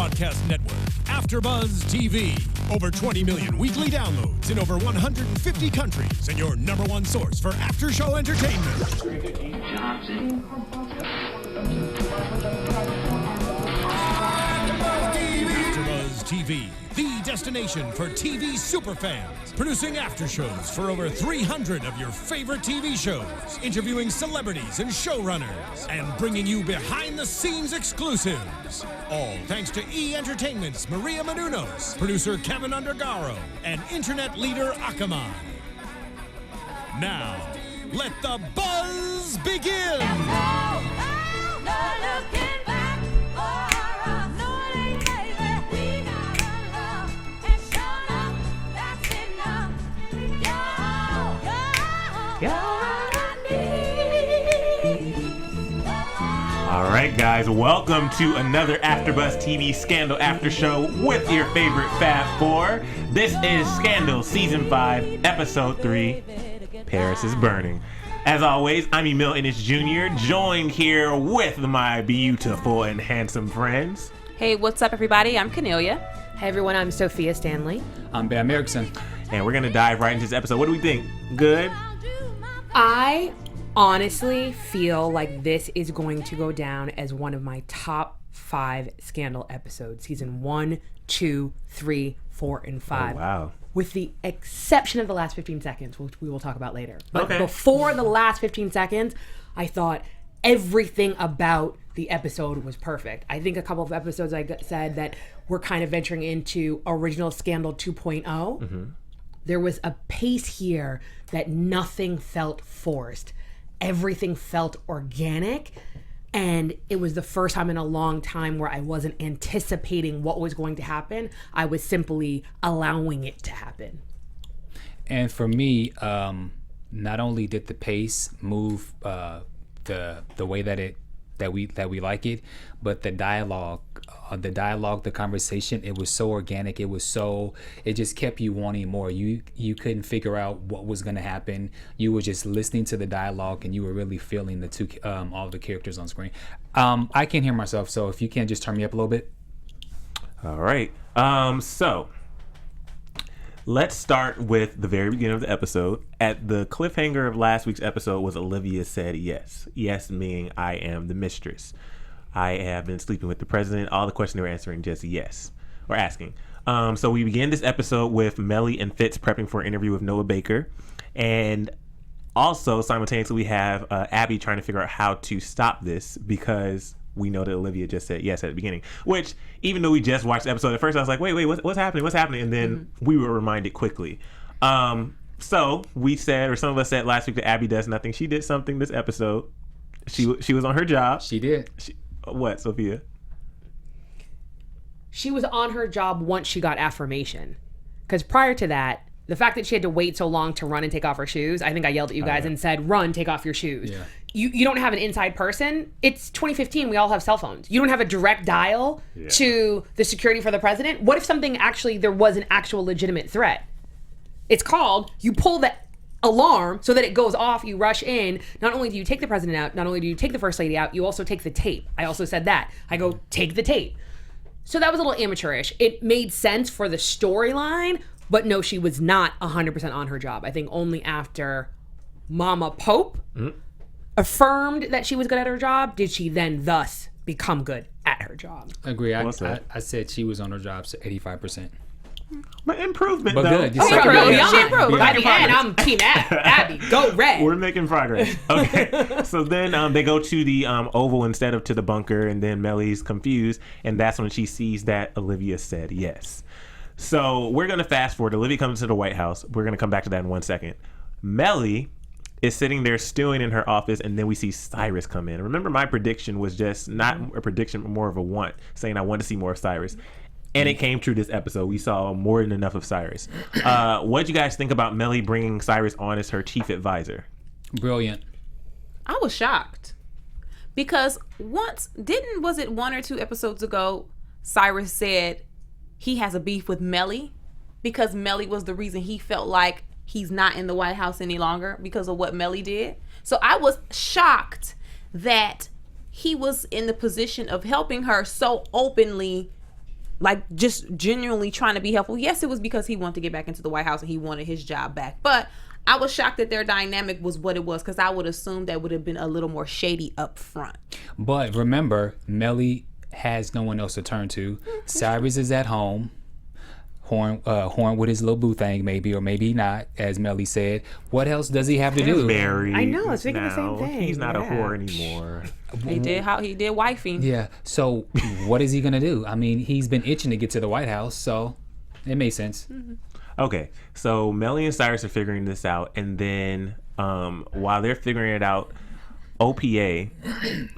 broadcast network, AFTERBUZZ TV. Over 20 million weekly downloads in over 150 countries, and your number one source for after-show entertainment. AFTERBUZZ TV, the destination for TV superfans. Producing aftershows for over 300 of your favorite TV shows. Interviewing celebrities and showrunners. And bringing you behind-the-scenes exclusives. All thanks to E! Entertainment's Maria Menounos, producer Kevin Undergaro, and internet leader Akamai. Now, let the buzz begin! All right, guys, welcome to another AFTERBUZZ TV Scandal After Show with your favorite Fab Four. This is Scandal Season 5, Episode 3, Paris is Burning. As always, I'm Emile Ennis Jr., joined here with my beautiful and handsome friends. Hey, what's up, everybody? I'm Kennelia. Hey, everyone, I'm Sofia Stanley. I'm Bamm Ericson. And we're going to dive right into this episode. What do we think? Good? I honestly feel like this is going to go down as one of my top 5 Scandal episodes. Season 1, 2, 3, 4, and 5. Oh, wow. With the exception of the last 15 seconds, which we will talk about later. But okay. Before the last 15 seconds, I thought everything about the episode was perfect. I think a couple of episodes I said that we're kind of venturing into original Scandal 2.0. Mm-hmm. There was a pace here that nothing felt forced. Everything felt organic, and it was the first time in a long time where I wasn't anticipating what was going to happen. I was simply allowing it to happen. And for me, not only did the pace move the way that we like it, but the dialogue, the conversation, it was so organic. It just kept you wanting more. You couldn't figure out what was going to happen. You were just listening to the dialogue, and you were really feeling the two, all the characters on screen. I can't hear myself, so if you can just turn me up a little bit. All right. So let's start with the very beginning of the episode. At the cliffhanger of last week's episode was Olivia said yes. Yes meaning I am the mistress. I have been sleeping with the president. All the questions they were answering just yes. Or asking. So we begin this episode with Mellie and Fitz prepping for an interview with Noah Baker. And also simultaneously we have Abby trying to figure out how to stop this because we know that Olivia just said yes at the beginning. Which, even though we just watched the episode, at first I was like, wait, what's happening? What's happening? And then we were reminded quickly. So we said, or some of us said last week that Abby does nothing. She did something this episode. She was on her job. She did. What, Sophia? She was on her job once she got affirmation. Because prior to that, the fact that she had to wait so long to run and take off her shoes, I think I yelled at you guys and said, run, take off your shoes. Yeah. You don't have an inside person. It's 2015. We all have cell phones. You don't have a direct dial to the security for the president. What if there was an actual legitimate threat? It's called, you pull the alarm so that it goes off, you rush in. Not only do you take the president out, not only do you take the first lady out, you also take the tape. I also said that. I go, take the tape. So that was a little amateurish. It made sense for the storyline, but no, she was not 100% on her job. I think only after Mama Pope affirmed that she was good at her job did she then thus become good at her job. Agree. I said she was on her job 85%. But improvement, but though. Good. She improved. By the end, I'm Team Abby. Go red. We're making progress. Okay. So then they go to the Oval instead of to the bunker, and then Mellie's confused, and that's when she sees that Olivia said yes. So we're going to fast forward. Olivia comes to the White House. We're going to come back to that in 1 second. Mellie is sitting there stewing in her office, and then we see Cyrus come in. Remember, my prediction was just not a prediction, but more of a want, saying I want to see more of Cyrus. And it came true this episode. We saw more than enough of Cyrus. What did you guys think about Mellie bringing Cyrus on as her chief advisor? Brilliant. I was shocked because was it 1 or 2 episodes ago, Cyrus said he has a beef with Mellie because Mellie was the reason he felt like he's not in the White House any longer because of what Mellie did. So I was shocked that he was in the position of helping her so openly like just genuinely trying to be helpful. Yes, it was because he wanted to get back into the White House and he wanted his job back. But I was shocked that their dynamic was what it was, because I would assume that would have been a little more shady up front. But remember, Mellie has no one else to turn to. Cyrus is at home. Horn with his little boo thing, maybe, or maybe not, as Mellie said. What else does he have to do? Married. I know, I was thinking the same thing. He's not a whore anymore. He did wifey. Yeah. So what is he gonna do? I mean, he's been itching to get to the White House, so it made sense. Mm-hmm. Okay, so Mellie and Cyrus are figuring this out, and then while they're figuring it out, OPA,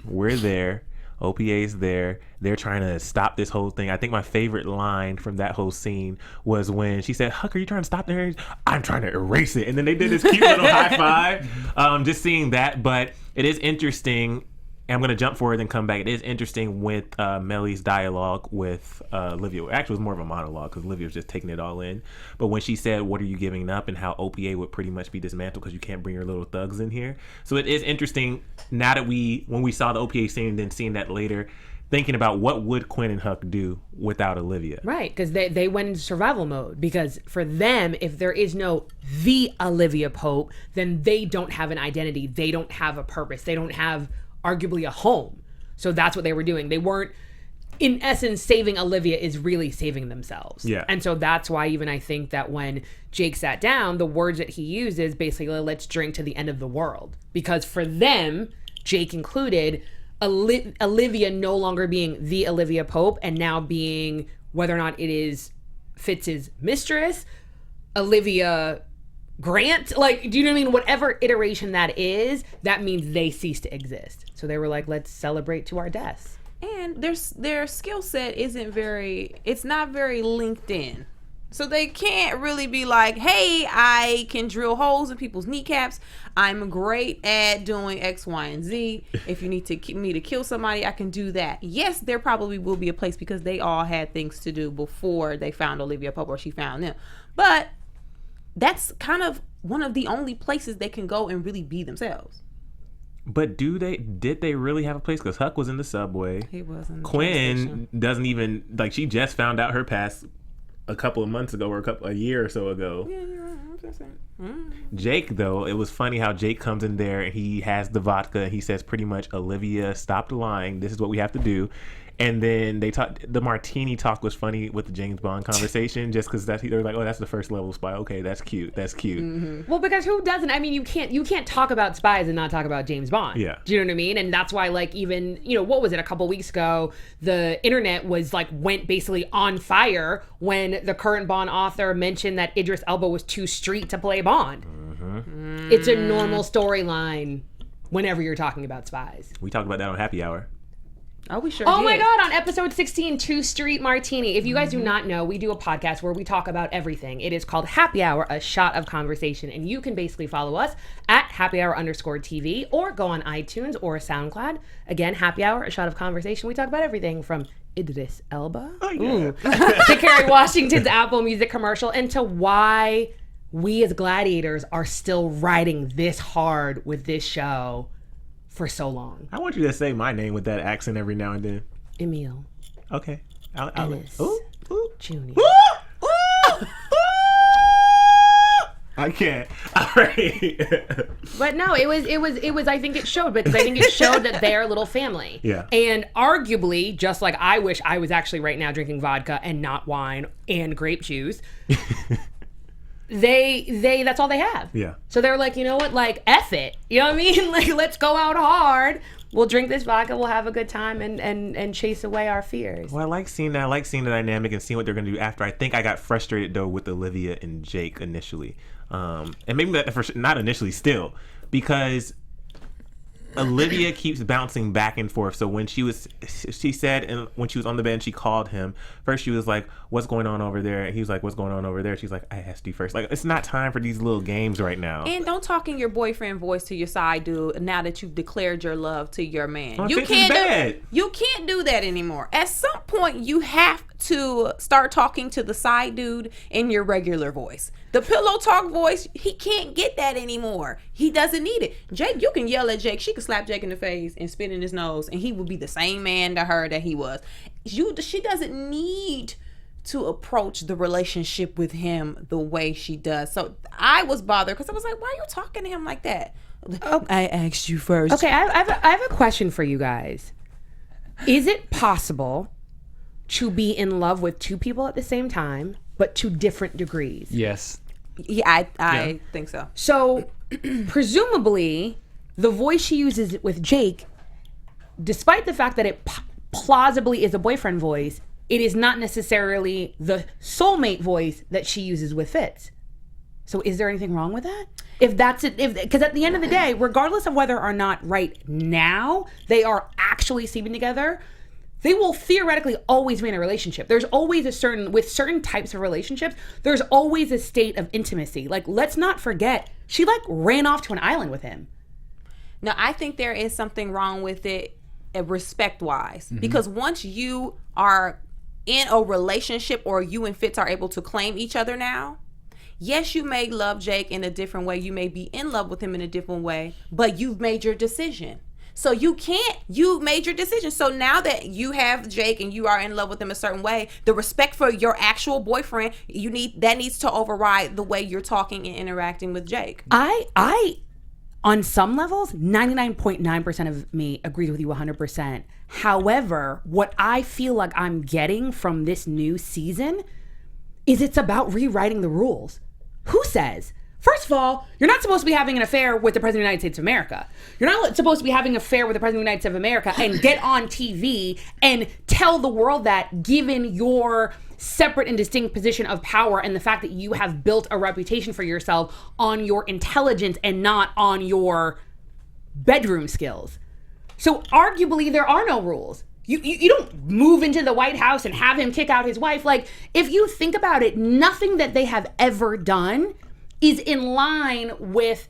we're there. OPA's there. They're trying to stop this whole thing. I think my favorite line from that whole scene was when she said, "Huck, are you trying to stop the?" "I'm trying to erase it." And then they did this cute little high five. Just seeing that, but it is interesting. And I'm going to jump forward and come back. It is interesting with Mellie's dialogue with Olivia. Actually, it was more of a monologue because Olivia was just taking it all in. But when she said, "What are you giving up?" and how OPA would pretty much be dismantled because you can't bring your little thugs in here. So it is interesting now that when we saw the OPA scene and then seeing that later, thinking about what would Quinn and Huck do without Olivia. Right, because they went into survival mode. Because for them, if there is no the Olivia Pope, then they don't have an identity. They don't have a purpose. They don't have arguably a home. So that's what they were doing. They weren't, in essence, saving Olivia is really saving themselves. Yeah. And so that's why even I think that when Jake sat down, the words that he used is basically, let's drink to the end of the world. Because for them, Jake included, Olivia no longer being the Olivia Pope and now being, whether or not it is Fitz's mistress, Olivia Grant, like, do you know what I mean? Whatever iteration that is, that means they cease to exist. So they were like, let's celebrate to our deaths. And their skill set it's not very linked in. So they can't really be like, hey, I can drill holes in people's kneecaps. I'm great at doing X, Y, and Z. If you need me to kill somebody, I can do that. Yes, there probably will be a place because they all had things to do before they found Olivia Pope or she found them. But that's kind of one of the only places they can go and really be themselves. But did they really have a place? Because Huck was in the subway. He was in the Quinn doesn't even, like, she just found out her past a couple of months ago or a year or so ago. Yeah, you're right. I'm just saying. Jake, though, it was funny how Jake comes in there and he has the vodka and he says pretty much, Olivia, stop lying. This is what we have to do. And then the martini talk was funny with the James Bond conversation, just because they were like, oh, that's the first level spy. Okay, that's cute. That's cute. Mm-hmm. Well, because who doesn't? I mean, you can't talk about Spies and not talk about James Bond. Yeah. Do you know what I mean? And that's why, like, even, what was it, a couple weeks ago, the internet was like, went basically on fire when the current Bond author mentioned that Idris Elba was too street to play Bond. Mm-hmm. It's a normal storyline whenever you're talking about Spies. We talked about that on Happy Hour. Oh, we sure Oh did. my God, on episode 16, 2 Street Martini. If you guys do not know, we do a podcast where we talk about everything. It is called Happy Hour, a shot of conversation. And you can basically follow us at happyhour_TV or go on iTunes or SoundCloud. Again, Happy Hour, a shot of conversation. We talk about everything from Idris Elba to Kerry Washington's Apple Music commercial and to why we as gladiators are still riding this hard with this show for so long. I want you to say my name with that accent every now and then. Emile. Okay. Ennis Jr. I can't. All right. But no, it was. I think it showed because I think it showed that they're a little family. Yeah. And arguably, just like I wish I was actually right now drinking vodka and not wine and grape juice. They that's all they have. Yeah. So they're like, you know what, like, F it. You know what I mean? Like, let's go out hard. We'll drink this vodka. We'll have a good time and chase away our fears. Well, I like seeing that. I like seeing the dynamic and seeing what they're going to do after. I think I got frustrated, though, with Olivia and Jake initially. And maybe not initially still, because Olivia keeps bouncing back and forth. So when she said, and when she was on the bed and she called him, first she was like, what's going on over there? And he was like, what's going on over there? She's like, I asked you first. Like, it's not time for these little games right now. And don't talk in your boyfriend voice to your side dude now that you've declared your love to your man. You can't do that anymore. At some point, you have to start talking to the side dude in your regular voice. The pillow talk voice, he can't get that anymore. He doesn't need it. Jake, you can yell at Jake. She can slap Jake in the face and spit in his nose, and he will be the same man to her that he was. she doesn't need to approach the relationship with him the way she does. So I was bothered because I was like, why are you talking to him like that? Oh, I asked you first. Okay, I have a question for you guys. Is it possible to be in love with two people at the same time, but to different degrees? Yes. Yeah, I think so. So, presumably, the voice she uses with Jake, despite the fact that it plausibly is a boyfriend voice, it is not necessarily the soulmate voice that she uses with Fitz. So is there anything wrong with that? If that's it, because at the end of the day, regardless of whether or not right now they are actually sleeping together, they will theoretically always be in a relationship. There's always with certain types of relationships, there's always a state of intimacy. Like, let's not forget, she ran off to an island with him. No, I think there is something wrong with it, respect-wise, because once you are in a relationship or you and Fitz are able to claim each other now, yes, you may love Jake in a different way. You may be in love with him in a different way, but you've made your decision. So you made your decision. So now that you have Jake and you are in love with him a certain way, the respect for your actual boyfriend, that needs to override the way you're talking and interacting with Jake. I on some levels, 99.9% of me agrees with you 100%. However, what I feel like I'm getting from this new season is it's about rewriting the rules. Who says? First of all, you're not supposed to be having an affair with the President of the United States of America. You're not supposed to be having an affair with the President of the United States of America and get on TV and tell the world that, given your separate and distinct position of power and the fact that you have built a reputation for yourself on your intelligence and not on your bedroom skills. So arguably there are no rules. You don't move into the White House and have him kick out his wife. Like, if you think about it, nothing that they have ever done is in line with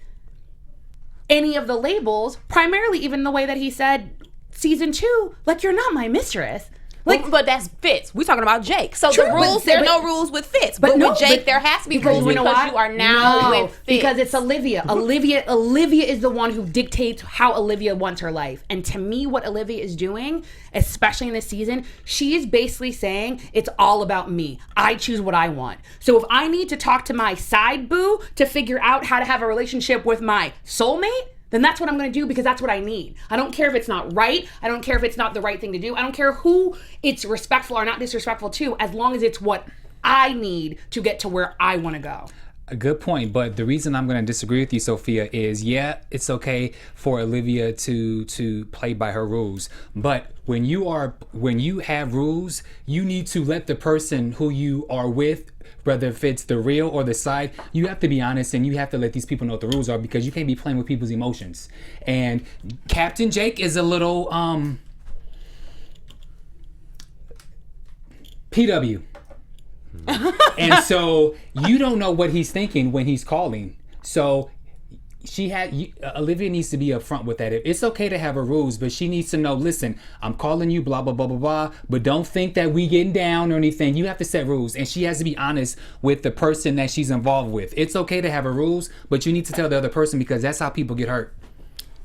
any of the labels, primarily even the way that he said season 2, like, you're not my mistress. Like, but that's Fitz. We're talking about Jake. So True, the rules, there are no rules with Fitz. But with Jake, there has to be rules because you are now with Fitz. Because it's Olivia. Olivia is the one who dictates how Olivia wants her life. And to me, what Olivia is doing, especially in this season, she is basically saying, it's all about me. I choose what I want. So if I need to talk to my side boo to figure out how to have a relationship with my soulmate, then that's what I'm going to do because that's what I need. I don't care if it's not right. I don't care if it's not the right thing to do. I don't care who it's respectful or not disrespectful to, as long as it's what I need to get to where I want to go. A good point, but the reason I'm going to disagree with you, Sophia, is it's okay for Olivia to play by her rules, but when you have rules, you need to let the person who you are with, whether if it's the real or the side, you have to be honest and you have to let these people know what the rules are because you can't be playing with people's emotions. And Captain Jake is a little PW. And so you don't know what he's thinking when he's calling. So Olivia needs to be upfront with that. It's okay to have her rules, but she needs to know, listen, I'm calling you, blah, blah, blah, blah, blah, but don't think that we getting down or anything. You have to set rules, and she has to be honest with the person that she's involved with. It's okay to have her rules, but you need to tell the other person because that's how people get hurt.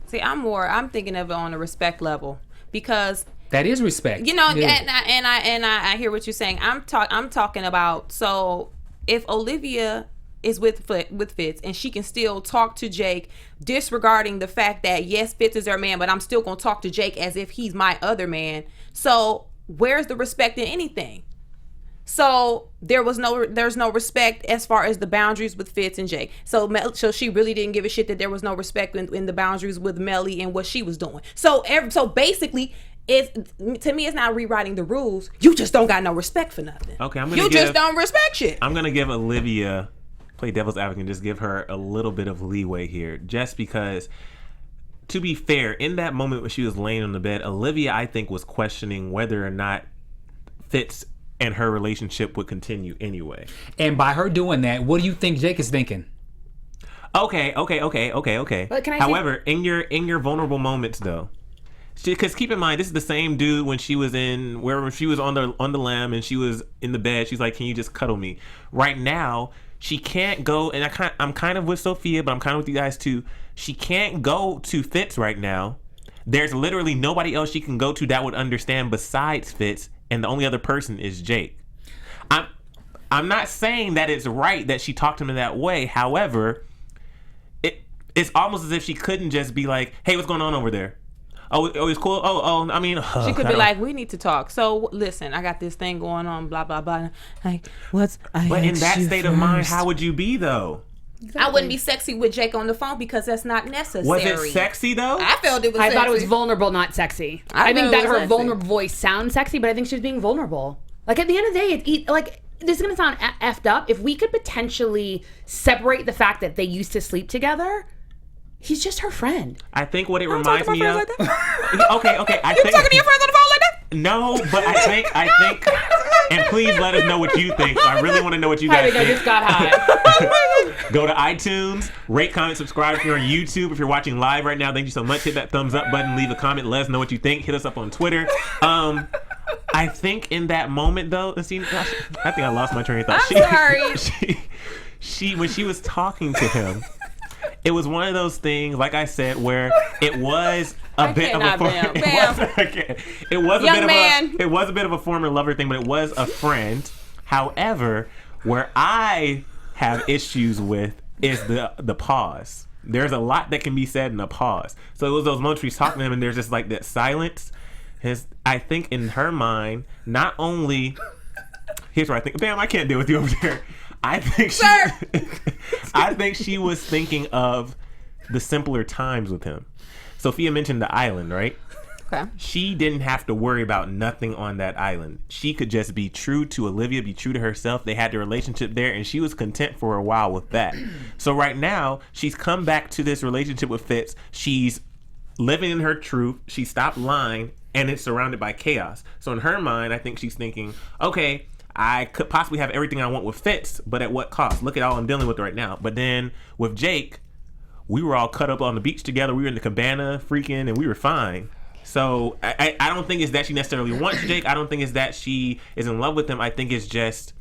See, I'm thinking of it on a respect level because that is respect. And I hear what you're saying. I'm talking about, so if Olivia is with Fitz and she can still talk to Jake, disregarding the fact that yes, Fitz is her man, but I'm still gonna talk to Jake as if he's my other man. So where's the respect in anything? So there's no respect as far as the boundaries with Fitz and Jake. So she really didn't give a shit that there was no respect in the boundaries with Mellie and what she was doing. So basically, to me, it's not rewriting the rules. You just don't got no respect for nothing. Okay, just don't respect shit. I'm gonna give Olivia, play devil's advocate, and just give her a little bit of leeway here, just because. To be fair, in that moment when she was laying on the bed, Olivia, I think, was questioning whether or not Fitz and her relationship would continue anyway. And by her doing that, what do you think Jake is thinking? Okay. But However, in your vulnerable moments, though, because keep in mind, this is the same dude when she was wherever she was on the lam and she was in the bed. She's like, "Can you just cuddle me?" Right now, she can't go, and I'm kind of with Sophia, but I'm kind of with you guys too. She can't go to Fitz right now. There's literally nobody else she can go to that would understand besides Fitz. and the only other person is Jake. I'm not saying that it's right that she talked to him in that way. However, it's almost as if she couldn't just be like, "Hey, what's going on over there? Oh, it's cool. I mean, she could be like, we need to talk. So listen, I got this thing going on, blah blah blah. Like, but in that state of mind, how would you be though? Exactly. I wouldn't be sexy with Jake on the phone because that's not necessary. Was it sexy though? I felt it was. I sexy. thought it was vulnerable, not sexy. I think that her vulnerable voice sounds sexy, but I think she was being vulnerable. Like at the end of the day, like this is gonna sound effed up. If we could potentially separate the fact that they used to sleep together. He's just her friend. I think what it reminds me of. Like that? Okay. You talking to your friends on the phone like that? No, but I think, and please let us know what you think. I really want to know what you guys think. I just got high. Go to iTunes, rate, comment, subscribe if you're on YouTube. If you're watching live right now, thank you so much. Hit that thumbs up button, leave a comment, let us know what you think. Hit us up on Twitter. I think in that moment though, see, I think I lost my train of thought. Sorry. She when she was talking to him. It was one of those things, like I said, where it was a bit of a former lover thing, but it was a friend. However, where I have issues with is the pause. There's a lot that can be said in a pause. So it was those moments she's talking to him, and there's just like that silence. I think in her mind, not only here's what I think. Bam, I can't deal with you over there. I think she was thinking of the simpler times with him. Sophia mentioned the island, right? Okay. She didn't have to worry about nothing on that island. She could just be true to Olivia, be true to herself. They had the relationship there, and she was content for a while with that. So right now, she's come back to this relationship with Fitz. She's living in her truth. She stopped lying, and it's surrounded by chaos. So in her mind, I think she's thinking, okay, I could possibly have everything I want with Fitz, but at what cost? Look at all I'm dealing with right now. But then with Jake, we were all cut up on the beach together. We were in the cabana freaking, and we were fine. So I don't think it's that she necessarily wants Jake. I don't think it's that she is in love with him. I think it's just,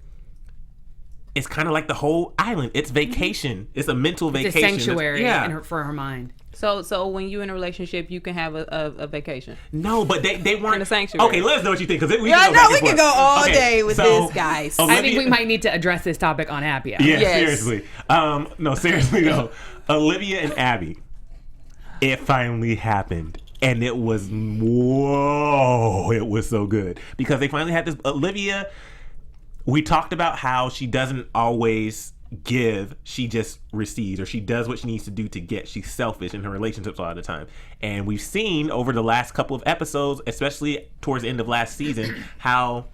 it's kind of like the whole island. It's vacation. It's a mental vacation. It's a sanctuary for her mind. So when you're in a relationship, you can have a vacation. No, but they weren't in a sanctuary. Okay, let us know what you think, because we can go all day with this, guys. Olivia, I think we might need to address this topic on Abby. Yeah, yes. Seriously. No, seriously though. Olivia and Abby, it finally happened, and it was so good because they finally had this. Olivia, we talked about how she doesn't always give, she just receives, or she does what she needs to do to get. She's selfish in her relationships a lot of the time, and we've seen over the last couple of episodes, especially towards the end of last season, how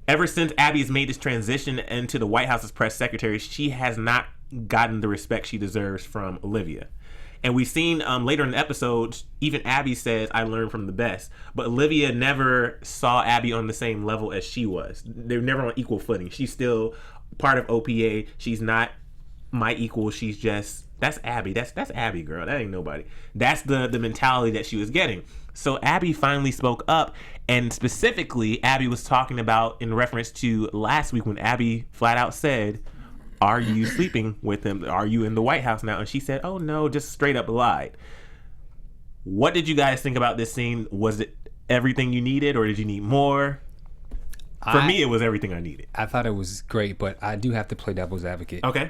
ever since Abby has made this transition into the White House's press secretary, she has not gotten the respect she deserves from Olivia. And we've seen later in the episode, even Abby says, I learned from the best. But Olivia never saw Abby on the same level as she was. They're never on equal footing. She's still part of OPA. She's not my equal. She's just, that's Abby. That's Abby, girl. That ain't nobody. That's the mentality that she was getting. So Abby finally spoke up, and specifically Abby was talking about in reference to last week when Abby flat out said, are you sleeping with him? Are you in the White House now? And she said, oh no, just straight up lied. What did you guys think about this scene? Was it everything you needed, or did you need more? For me, it was everything I needed. I thought it was great, but I do have to play devil's advocate. Okay.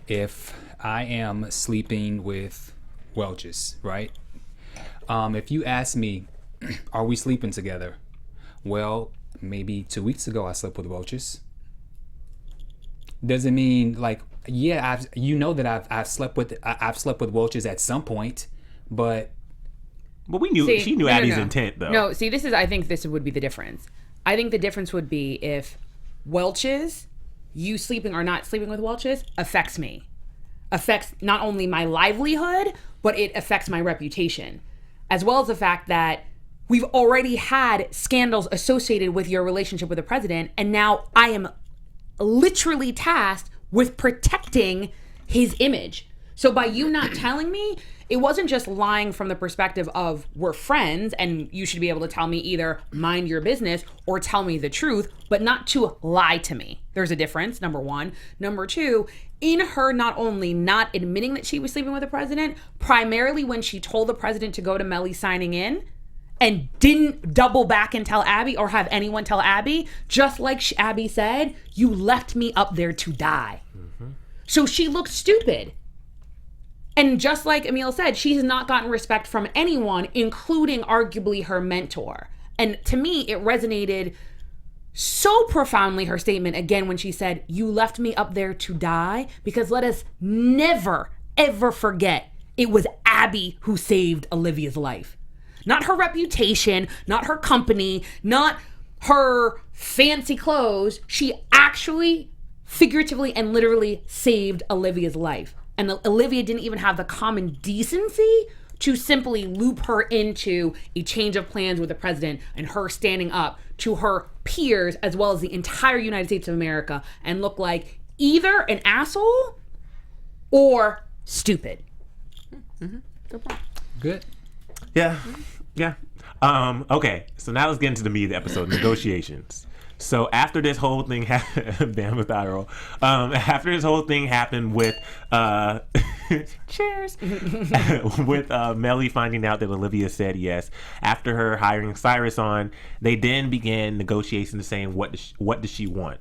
If I am sleeping with Welch's, right? If you ask me, are we sleeping together? Well, maybe 2 weeks ago I slept with Welch's. Doesn't mean like, yeah, I've slept with Welch's at some point, but we knew she knew Abby's intent though. No, see, I think this would be the difference. I think the difference would be if Welch's, you sleeping or not sleeping with Welch's, affects me. Affects not only my livelihood, but it affects my reputation. As well as the fact that we've already had scandals associated with your relationship with the president, and now I am literally tasked with protecting his image. So by you not telling me, it wasn't just lying from the perspective of we're friends and you should be able to tell me either mind your business or tell me the truth, but not to lie to me. There's a difference, number one. Number two, in her not only not admitting that she was sleeping with the president, primarily when she told the president to go to Mellie signing in, and didn't double back and tell Abby or have anyone tell Abby, just like Abby said, you left me up there to die. So she looked stupid. And just like Emile said, she has not gotten respect from anyone, including arguably her mentor. And to me, it resonated so profoundly, her statement, again, when she said, you left me up there to die, because let us never, ever forget it was Abby who saved Olivia's life. Not her reputation, not her company, not her fancy clothes. She actually, figuratively and literally saved Olivia's life. And Olivia didn't even have the common decency to simply loop her into a change of plans with the president and her standing up to her peers as well as the entire United States of America and look like either an asshole or stupid. Good point. Good. Yeah. Yeah. Okay, so now let's get into the meat of the episode, negotiations. So after this whole thing Bamm with eye roll. After this whole thing happened with cheers with Mellie finding out that Olivia said yes, after her hiring Cyrus on, they then began negotiations saying what does she want.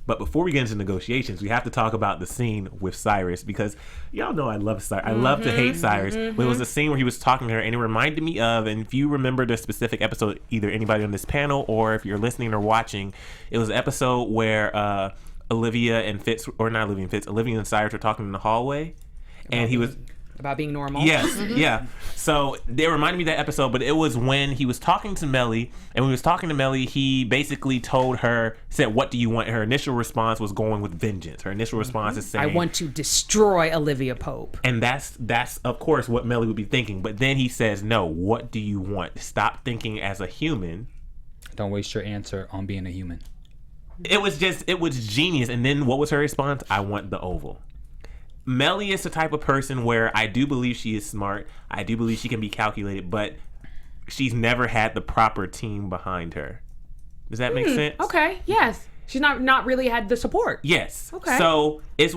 But before we get into negotiations, we have to talk about the scene with Cyrus, because y'all know I love Cyrus. I love to hate Cyrus. But it was a scene where he was talking to her, and it reminded me of, and if you remember the specific episode, either anybody on this panel or if you're listening or watching, it was an episode where Olivia and Cyrus were talking in the hallway, and he was about being normal. Yes, yeah. So they reminded me of that episode, but it was when he was talking to Mellie, and when he was talking to Mellie, he basically said, what do you want? Her initial response was going with vengeance. Her initial response is saying, I want to destroy Olivia Pope. And that's of course what Mellie would be thinking. But then he says, no, what do you want? Stop thinking as a human. Don't waste your answer on being a human. It was genius. And then what was her response? I want the Oval. Mellie is the type of person where I do believe she is smart. I do believe she can be calculated, but she's never had the proper team behind her. Does that make sense? Okay, yes. She's not really had the support. Yes. Okay. So it's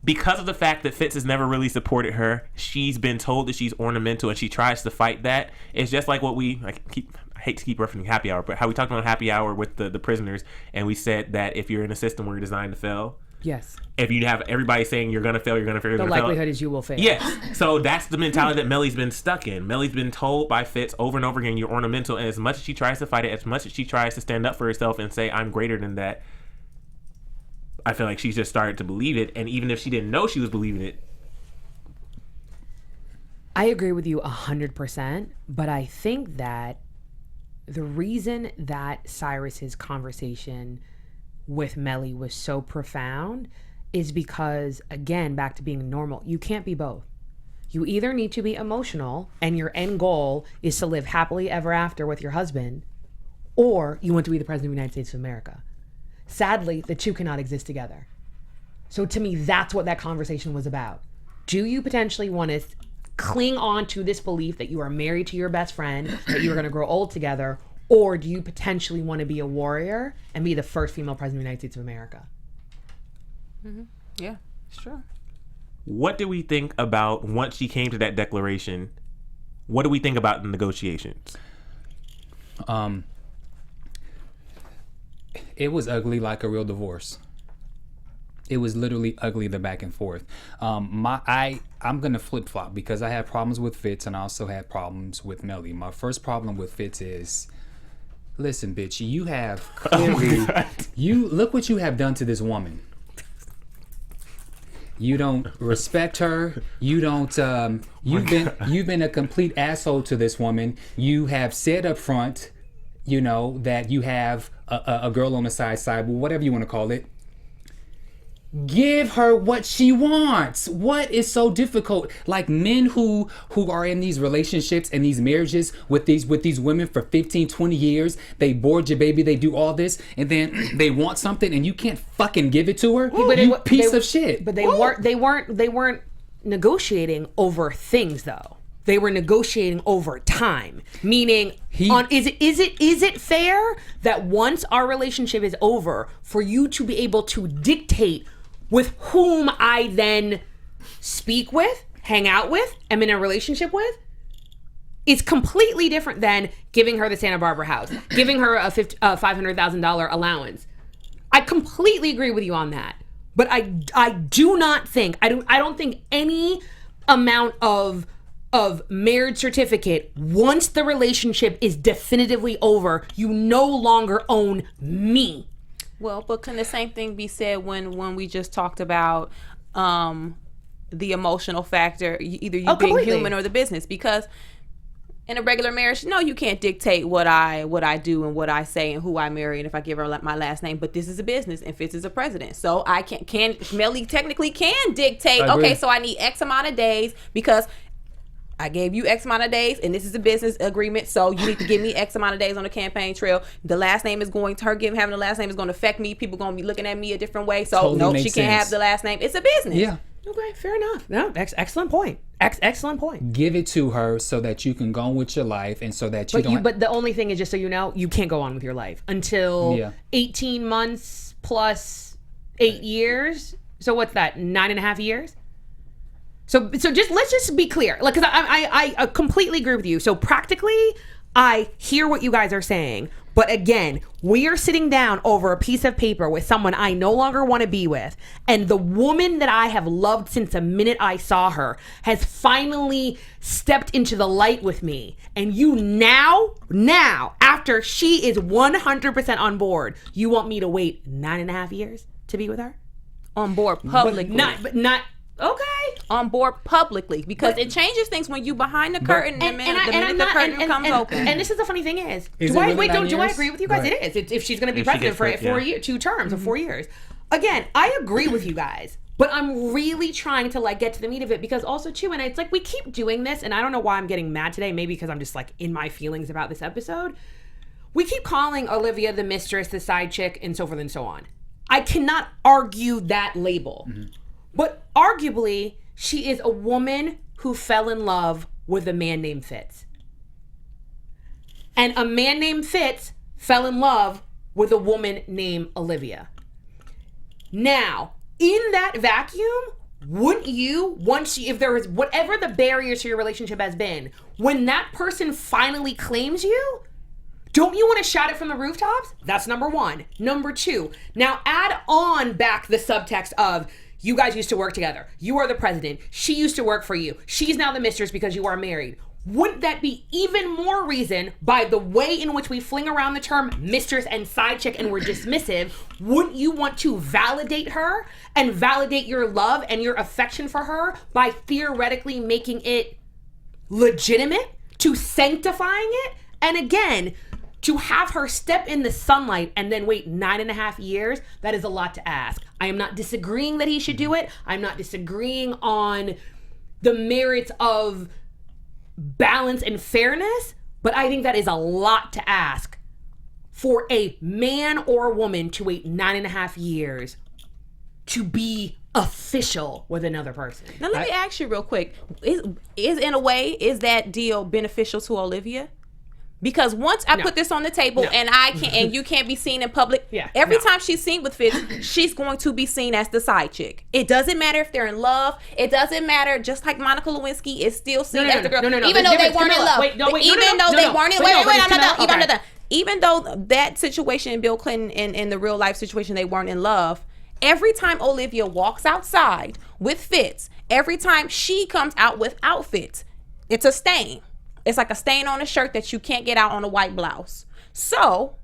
because of the fact that Fitz has never really supported her. She's been told that she's ornamental, and she tries to fight that. It's just like what I hate to keep referencing Happy Hour, but how we talked about Happy Hour with the prisoners, and we said that if you're in a system where you're designed to fail, yes. if you have everybody saying you're going to fail, the likelihood is you will fail. Yes. So that's the mentality that Mellie's been stuck in. Mellie's been told by Fitz over and over again, you're ornamental. And as much as she tries to fight it, as much as she tries to stand up for herself and say, I'm greater than that, I feel like she's just started to believe it. And even if she didn't know she was believing it. I agree with you 100%. But I think that the reason that Cyrus's conversation with Mellie was so profound is because, again, back to being normal, you can't be both. You either need to be emotional and your end goal is to live happily ever after with your husband, or you want to be the president of the United States of America. Sadly, the two cannot exist together. So to me, that's what that conversation was about. Do you potentially want to cling on to this belief that you are married to your best friend, that you are going to grow old together, or do you potentially want to be a warrior and be the first female president of the United States of America? Yeah, sure. What do we think about, once she came to that declaration, what do we think about the negotiations? It was ugly like a real divorce. It was literally ugly, the back and forth. I'm gonna flip flop because I had problems with Fitz and I also had problems with Mellie. My first problem with Fitz is, listen, bitch, you have clearly, you look what you have done to this woman. You don't respect her. You don't. You've been a complete asshole to this woman. You have said up front, that you have a girl on the side, whatever you want to call it. Give her what she wants. What is so difficult? Like men who are in these relationships and these marriages with these women for 15, 20 years, they board your baby, they do all this, and then they want something and you can't fucking give it to her. You piece of shit. But they weren't negotiating over things though. They were negotiating over time. Meaning, is it fair that once our relationship is over, for you to be able to dictate with whom I then speak with, hang out with, am in a relationship with? is completely different than giving her the Santa Barbara house, giving her a $500,000 allowance. I completely agree with you on that. But I do not think, I don't think any amount of marriage certificate, once the relationship is definitively over, you no longer own me. Well, but can the same thing be said when we just talked about the emotional factor, either you being human or the business? Because in a regular marriage, no, you can't dictate what I do and what I say and who I marry and if I give her my last name. But this is a business, and Fitz is a president, so I can Mellie technically can dictate. Okay, so I need X amount of days because I gave you X amount of days, and this is a business agreement, so you need to give me X amount of days on the campaign trail. The last name is going to having the last name is going to affect me. People going to be looking at me a different way. So Totally no, makes she can't sense. have the last name. It's a business. Yeah. Okay, fair enough. No, excellent point. Excellent point. Give it to her so that you can go on with your life, and so that you don't. But the only thing is, just so you know, you can't go on with your life until 18 months plus 8 years. So what's that? 9.5 years. So just let's just be clear, like, because I completely agree with you. So practically, I hear what you guys are saying, but again, we are sitting down over a piece of paper with someone I no longer want to be with, and the woman that I have loved since the minute I saw her has finally stepped into the light with me, and you now after she is 100% on board, you want me to wait 9.5 years to be with her? On board publicly. But not. Okay. On board publicly, because it changes things when you behind the curtain. The minute the curtain comes open. And this is the funny thing is it do I really 9 do I years? agree with you guys? Right. It is. If she's going to be president for 4 years, 2 terms of 4 years. Again, I agree with you guys, but I'm really trying to like get to the meat of it, because also too, and it's like we keep doing this, and I don't know why I'm getting mad today. Maybe because I'm just like in my feelings about this episode. We keep calling Olivia the mistress, the side chick, and so forth and so on. I cannot argue that label, but arguably, she is a woman who fell in love with a man named Fitz. And a man named Fitz fell in love with a woman named Olivia. Now, in that vacuum, wouldn't you, if there was whatever the barrier to your relationship has been, when that person finally claims you, don't you want to shout it from the rooftops? That's number one. Number two, now add on back the subtext of, you guys used to work together. You are the president. She used to work for you. She's now the mistress because you are married. Wouldn't that be even more reason, by the way in which we fling around the term mistress and side chick and we're dismissive, wouldn't you want to validate her and validate your love and your affection for her by theoretically making it legitimate, to sanctifying it? And again, to have her step in the sunlight and then wait 9.5 years, that is a lot to ask. I am not disagreeing that he should do it. I'm not disagreeing on the merits of balance and fairness, but I think that is a lot to ask for a man or a woman to wait 9.5 years to be official with another person. Now let me ask you real quick: is in a way, is that deal beneficial to Olivia? Because once I put this on the table and I can't, and you can't be seen in public, every time she's seen with Fitz, she's going to be seen as the side chick. It doesn't matter if they're in love. It doesn't matter. Just like Monica Lewinsky is still seen as the girl, even though they weren't in love. Even though that situation in Bill Clinton in the real life situation, they weren't in love. Every time Olivia walks outside with Fitz, every time she comes out with outfits, it's a stain. It's like a stain on a shirt that you can't get out on a white blouse. So,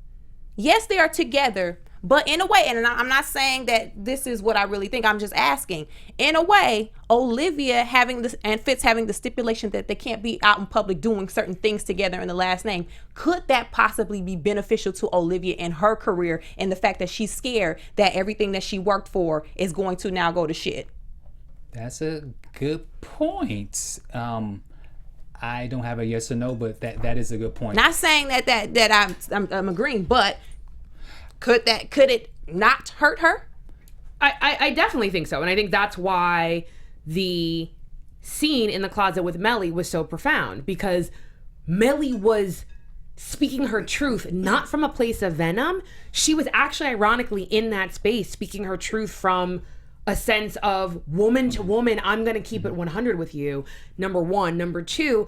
yes, they are together, but in a way, and I'm not saying that this is what I really think, I'm just asking, in a way, Olivia having this and Fitz having the stipulation that they can't be out in public doing certain things together in the last name, could that possibly be beneficial to Olivia in her career, and the fact that she's scared that everything that she worked for is going to now go to shit? That's a good point. I don't have a yes or no, but that is a good point. Not saying that I'm agreeing, but could it not hurt her? I definitely think so, and I think that's why the scene in the closet with Mellie was so profound, because Mellie was speaking her truth, not from a place of venom. She was actually, ironically, in that space speaking her truth from a sense of woman to woman. I'm going to keep it 100 with you. Number one. Number two,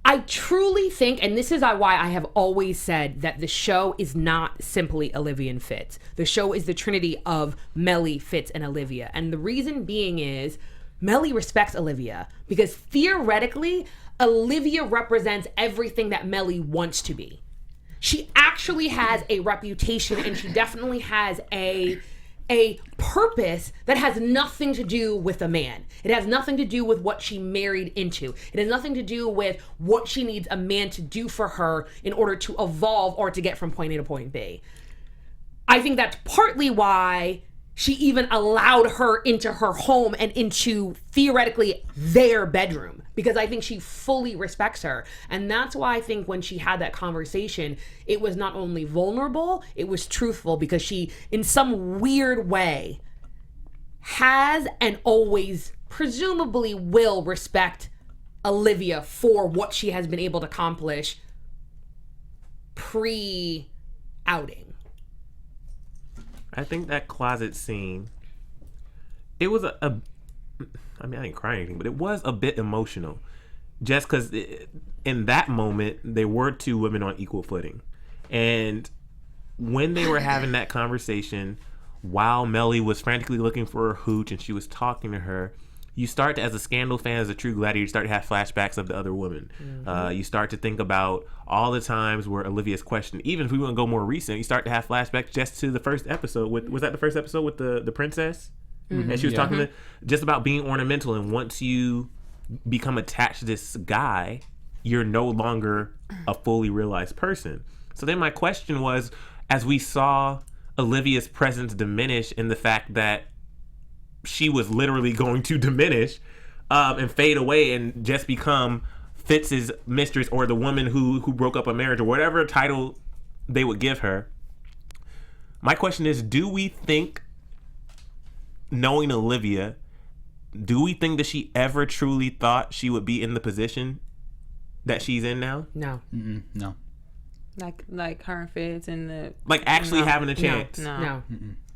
I truly think, and this is why I have always said that the show is not simply Olivia and Fitz. The show is the trinity of Mellie, Fitz, and Olivia. And the reason being is Mellie respects Olivia because theoretically, Olivia represents everything that Mellie wants to be. She actually has a reputation, and she definitely has a purpose that has nothing to do with a man. It has nothing to do with what she married into. It has nothing to do with what she needs a man to do for her in order to evolve or to get from point A to point B. I think that's partly why she even allowed her into her home and into theoretically their bedroom, because I think she fully respects her. And that's why I think when she had that conversation, it was not only vulnerable, it was truthful, because she, in some weird way, has and always presumably will respect Olivia for what she has been able to accomplish pre-outing. I think that closet scene, it was I mean, I didn't cry or anything, but it was a bit emotional. Just because in that moment, they were two women on equal footing. And when they were having that conversation, while Mellie was frantically looking for her hooch and she was talking to her, you start to, as a Scandal fan, as a true gladiator, you start to have flashbacks of the other women. Mm-hmm. You start to think about all the times where Olivia's questioned. Even if we want to go more recent, you start to have flashbacks just to the first episode. Was that the first episode with the princess? Mm-hmm. And she was talking to just about being ornamental. And once you become attached to this guy, you're no longer a fully realized person. So then my question was, as we saw Olivia's presence diminish in the fact that she was literally going to diminish and fade away and just become Fitz's mistress, or the woman who broke up a marriage, or whatever title they would give her. My question is, do we think, knowing Olivia, do we think that she ever truly thought she would be in the position that she's in now? No. Mm-mm, no. Like her and Fitz and the... Like actually having a chance? No.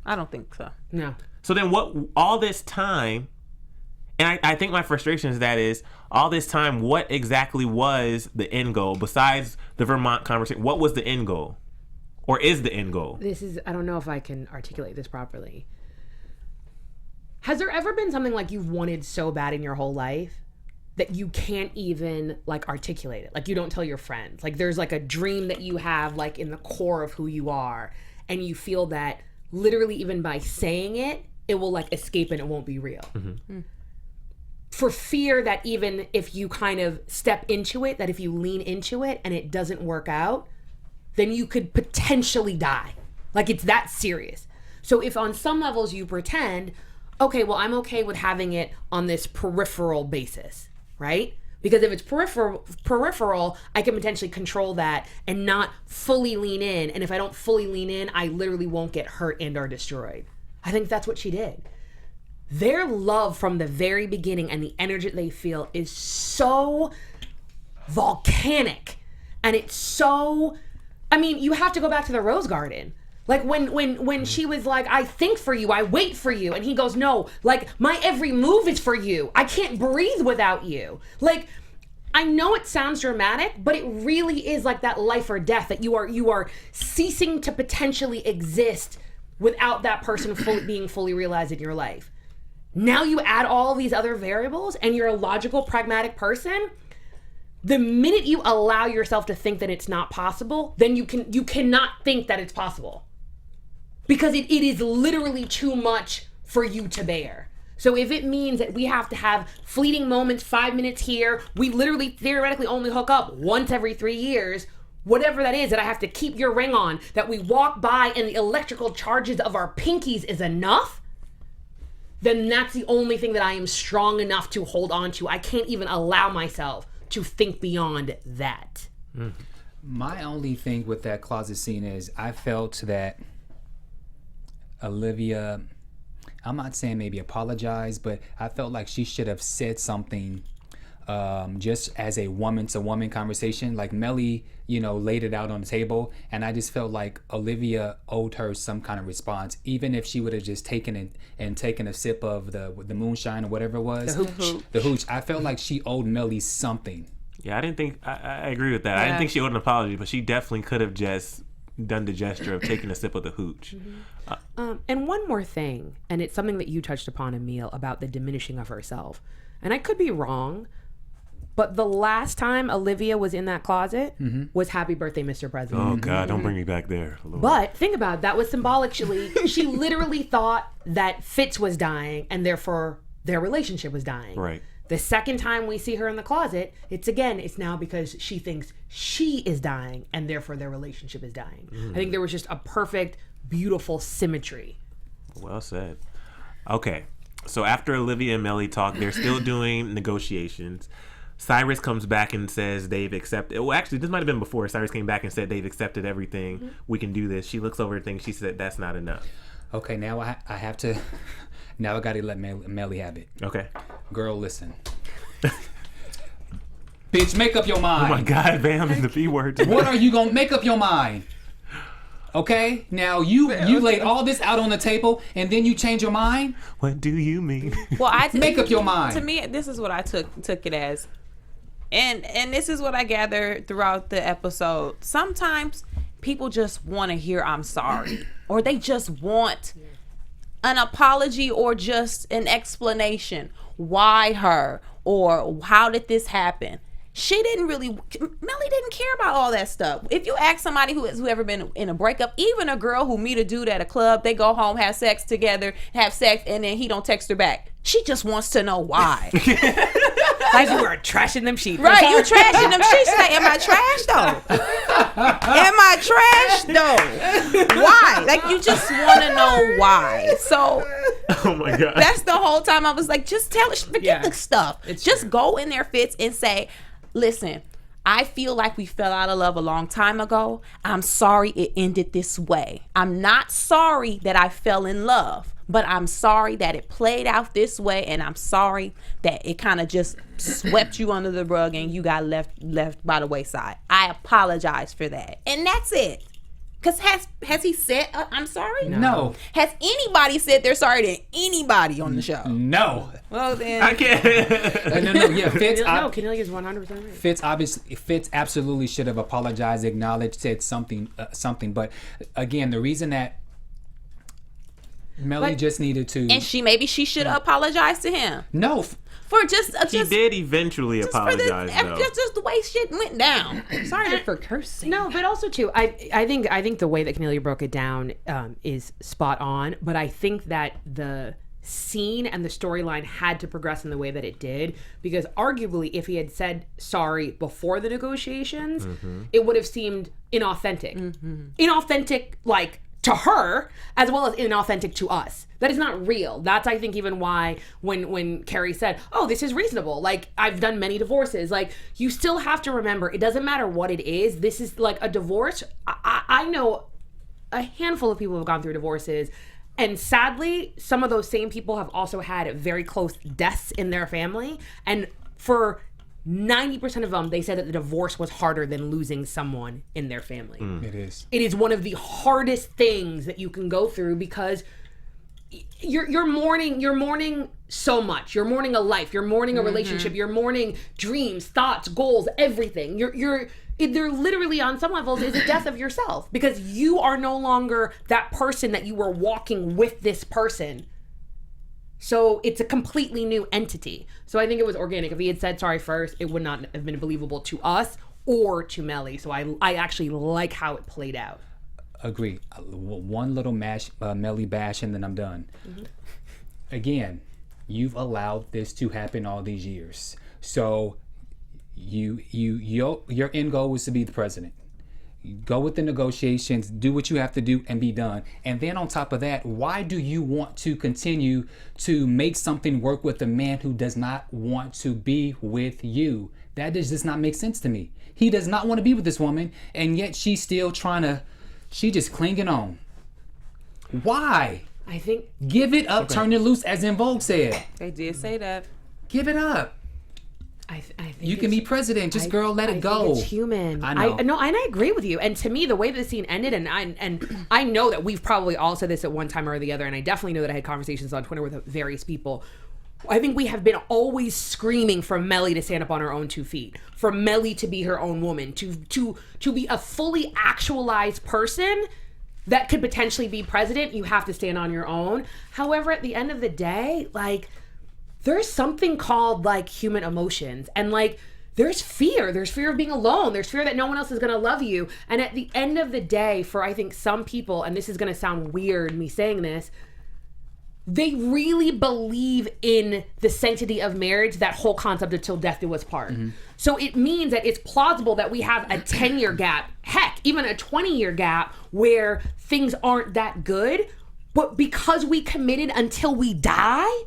I don't think so. No. So then what, all this time, and I think my frustration is all this time, what exactly was the end goal? Besides the Vermont conversation, what was the end goal? Or is the end goal? I don't know if I can articulate this properly. Has there ever been something like you've wanted so bad in your whole life that you can't even like articulate it? Like you don't tell your friends. Like there's like a dream that you have like in the core of who you are, and you feel that literally even by saying it, it will like escape and it won't be real. Mm-hmm. For fear that even if you kind of step into it, that if you lean into it and it doesn't work out, then you could potentially die. Like it's that serious. So if on some levels you pretend, okay, well, I'm okay with having it on this peripheral basis, right? Because if it's peripheral, I can potentially control that and not fully lean in. And if I don't fully lean in, I literally won't get hurt and or destroyed. I think that's what she did. Their love from the very beginning and the energy they feel is so volcanic. And it's so, I mean, you have to go back to the Rose Garden. Like when she was like, I think for you, I wait for you. And he goes, no, like my every move is for you. I can't breathe without you. Like, I know it sounds dramatic, but it really is like that life or death, that you are ceasing to potentially exist without that person being fully realized in your life. Now you add all these other variables and you're a logical, pragmatic person. The minute you allow yourself to think that it's not possible, then you cannot think that it's possible. Because it is literally too much for you to bear. So if it means that we have to have fleeting moments, 5 minutes here, we literally theoretically only hook up once every 3 years, whatever that is, that I have to keep your ring on, that we walk by and the electrical charges of our pinkies is enough, then that's the only thing that I am strong enough to hold on to. I can't even allow myself to think beyond that. My only thing with that closet scene is I felt that Olivia, I'm not saying maybe apologize, but I felt like she should have said something just as a woman-to-woman conversation. Like Mellie, laid it out on the table, and I just felt like Olivia owed her some kind of response, even if she would have just taken it and taken a sip of the moonshine or whatever it was. The hooch. The hooch. I felt like she owed Mellie something. Yeah, I didn't think I agree with that. I didn't think she owed an apology, but she definitely could have just done the gesture of taking a sip of the hooch. And one more thing, and it's something that you touched upon, Emile, about the diminishing of herself. And I could be wrong, but the last time Olivia was in that closet was Happy Birthday, Mr. President. Oh, God, don't bring me back there. Lord. But think about it, that was symbolically, she literally thought that Fitz was dying and therefore their relationship was dying. Right. The second time we see her in the closet, it's now because she thinks she is dying and therefore their relationship is dying. I think there was just a perfect, beautiful symmetry. Well said. Okay. So after Olivia and Mellie talk, they're still doing negotiations. Cyrus comes back and says they've accepted. Well, actually, this might have been before. Cyrus came back and said they've accepted everything. We can do this. She looks over at things. She said that's not enough. Okay, now I have to. Now I got to let Mellie have it. Okay. Girl, listen. Bitch, make up your mind. Oh my God, Bamm and the B word. What are you gonna make up your mind? Okay, now you laid all this out on the table and then you change your mind. What do you mean? Well, Make up your mind. To me, this is what I took it as, and this is what I gathered throughout the episode. Sometimes people just want to hear "I'm sorry," or they just want an apology or just an explanation. Why her? Or how did this happen? She didn't really, Mellie didn't care about all that stuff. If you ask somebody who ever been in a breakup, even a girl who meet a dude at a club, they go home, have sex together, and then he don't text her back. She just wants to know why. Like you were trashing them sheets. Right, you trashing them sheets. Like, am I trash though? Am I trash though? Why? Like, you just want to know why. So, Oh my God. that's the whole time I was like, just tell it, forget the stuff. Just go in there, Fitz, and say, listen, I feel like we fell out of love a long time ago. I'm sorry it ended this way. I'm not sorry that I fell in love, but I'm sorry that it played out this way, and I'm sorry that it kind of just swept you under the rug and you got left by the wayside. I apologize for that. And that's it. Because has he said, I'm sorry? No. Has anybody said they're sorry to anybody on the show? No. Well, then. I can't. No. Yeah, Fitz. No, Kennelia is 100% right. Fitz absolutely should have apologized, acknowledged, said something. But again, the reason that Mellie just needed to, And maybe she should apologize to him. No. For just He did eventually apologize, though. Just the way shit went down. Sorry for cursing. No, but also too, I think the way that Kennelia broke it down is spot on. But I think that the scene and the storyline had to progress in the way that it did, because arguably, if he had said sorry before the negotiations, it would have seemed inauthentic. Inauthentic, like, to her, as well as inauthentic to us. That is not real. That's, I think, even why when Kerry said, oh, this is reasonable. Like, I've done many divorces. Like, you still have to remember, it doesn't matter what it is. This is like a divorce. I know a handful of people who have gone through divorces. And sadly, some of those same people have also had very close deaths in their family. And for 90% of them, they said that the divorce was harder than losing someone in their family. It is. It is one of the hardest things that you can go through, because you're mourning so much. You're mourning a life. You're mourning a relationship. You're mourning dreams, thoughts, goals, everything. They're literally, on some levels, is a death of yourself, because you are no longer that person that you were walking with this person. So it's a completely new entity. So I think it was organic. If he had said sorry first, it would not have been believable to us or to Mellie. So I actually like how it played out. Agree. One little Mellie bash and then I'm done. Again, you've allowed this to happen all these years. So your end goal was to be the president. Go with the negotiations, do what you have to do, and be done. And then on top of that, why do you want to continue to make something work with a man who does not want to be with you? That does not make sense to me. He does not want to be with this woman, and yet she's still she's just clinging on. Why? I think... Give it up, turn it loose, as In Vogue said. They did say that. Give it up. I think you can be president. Just let it go. Think it's human. I know. And I agree with you. And to me, the way the scene ended, and I know that we've probably all said this at one time or the other, and I definitely know that I had conversations on Twitter with various people. I think we have been always screaming for Mellie to stand up on her own 2 feet, for Mellie to be her own woman, to be a fully actualized person that could potentially be president. You have to stand on your own. However, at the end of the day, like, there's something called like human emotions, and like there's fear of being alone, there's fear that no one else is going to love you. And at the end of the day, for I think some people, and this is going to sound weird me saying this, they really believe in the sanctity of marriage, that whole concept of till death do us part. So it means that it's plausible that we have a 10-year gap, heck, even a 20-year gap where things aren't that good, but because we committed until we die,